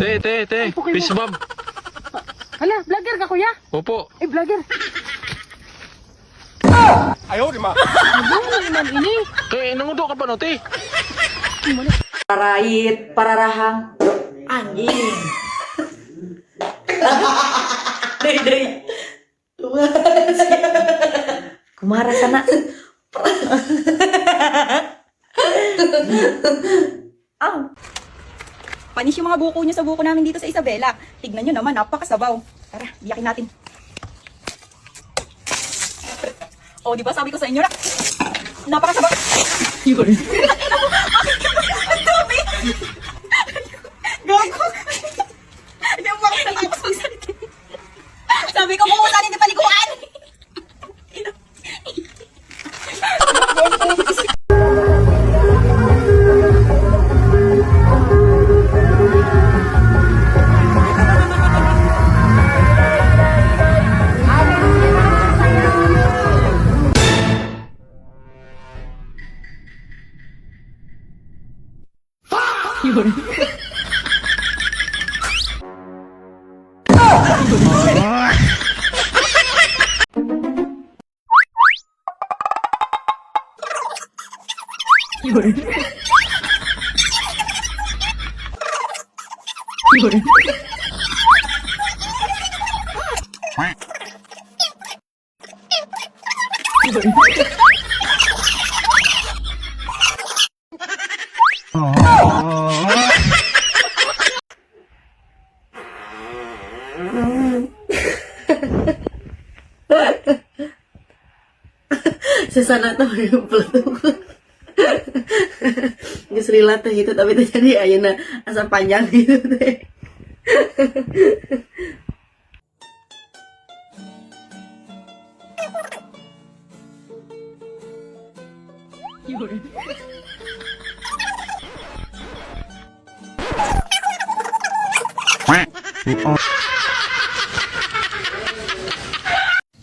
Te. Peace bomb. Hala, vlogger ka kuya? Opo. Vlogger. Ayaw, di ma. Ano naman ini? Nangudo ka pa no, te? Parait, pararahang, anjing. Dari. Kumara sana. Panis yung mga buko nyo sa buko namin dito sa Isabela. Tignan nyo naman, napakasabaw. Tara, biyakin natin. O, di ba sabi ko sa inyo na, napakasabaw. Yun. Ang dami. Gago. Hindi mo bakit natapos magsalita. Sabi ko, pumunta din paliguan. Yun. Yun. Yun. Sesana tuh yung peletuk. Geus rila teh gitu tapi teh jadi ayeuna asa panjang gitu teh.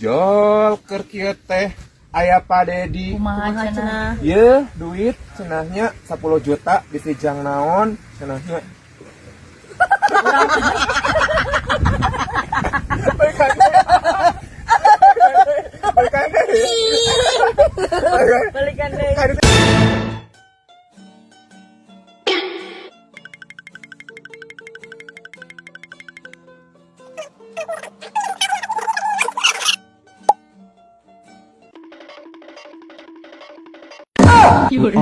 Jol keur kieu teh aya Pak Dedi. Kumaha cenah? Ye, duit cenahnya 10 juta disijang naon cenahnya. Balikan deh. Yun.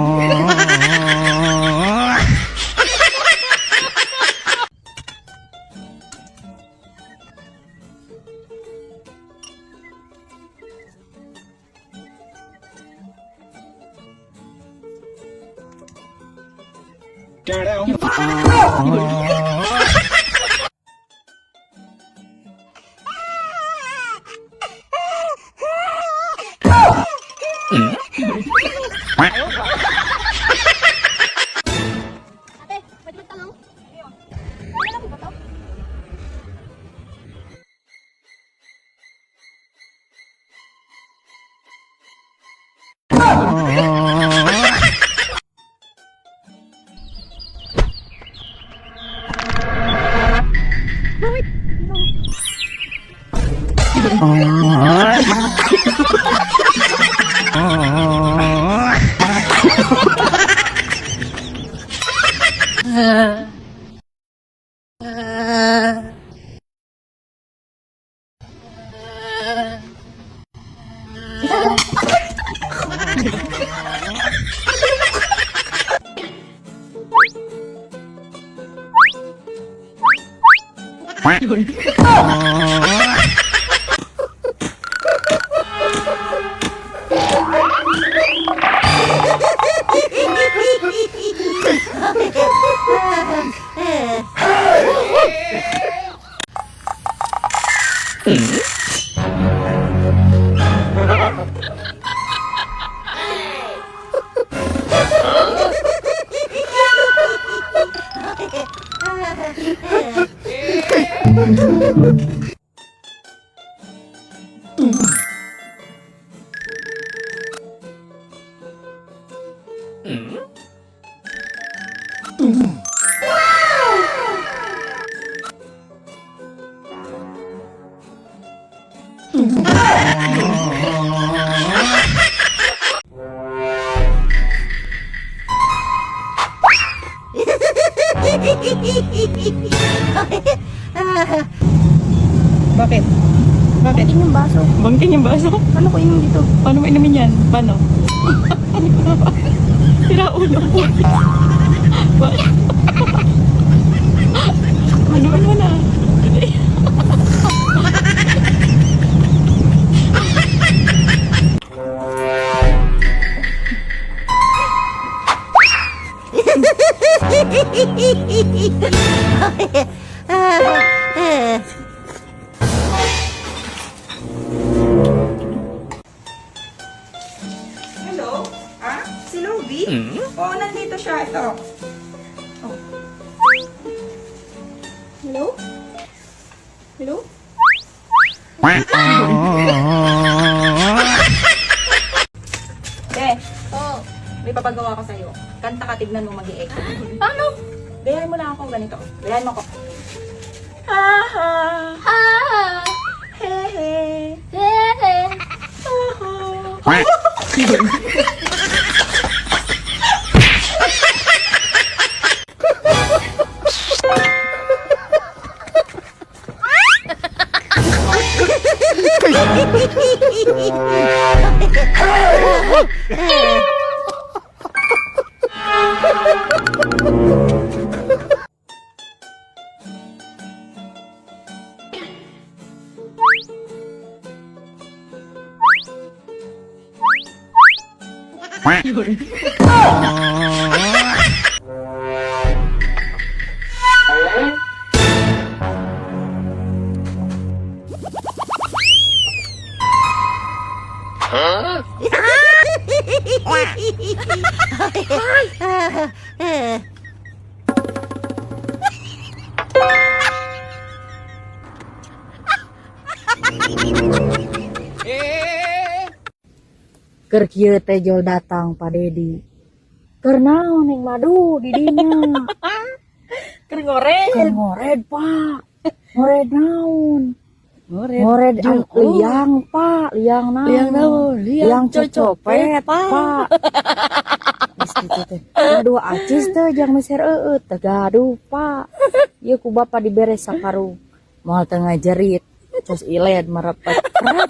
Bakit? Bakit? Bangking yung baso. Bangking yung baso? Ano ko inom dito? Paano mo inumin yan? Paano? Tira ulo mo. Ano mo na? Hello? Ah? Si Lovie? Oo, nandito siya. Ito. Oh. Hello? Hello? Oh. May papagawa ko sa'yo. Kanta ka, tignan mo mag-i-echo. Ano? Gayahin mo lang ako ganito. Gayahin mo ako. Ha ha. Ha! He he. He he! Ha ha. Keur kieu teh jol datang Pak Dedi. Keur naon ning madu di dinya? Keur ngoret. Keur ngored, Pak. Ngored naon? Ngored liang, Pak. Liang naon? Liang naon? Liang cocopet, Pak. Geus kitu teh. Aduh acis teh jang meser eueut teh gaduh, Pak. Ieu ku bapa diberes sakarung. Moal teu ngajerit. Terus iled merepet. Ah.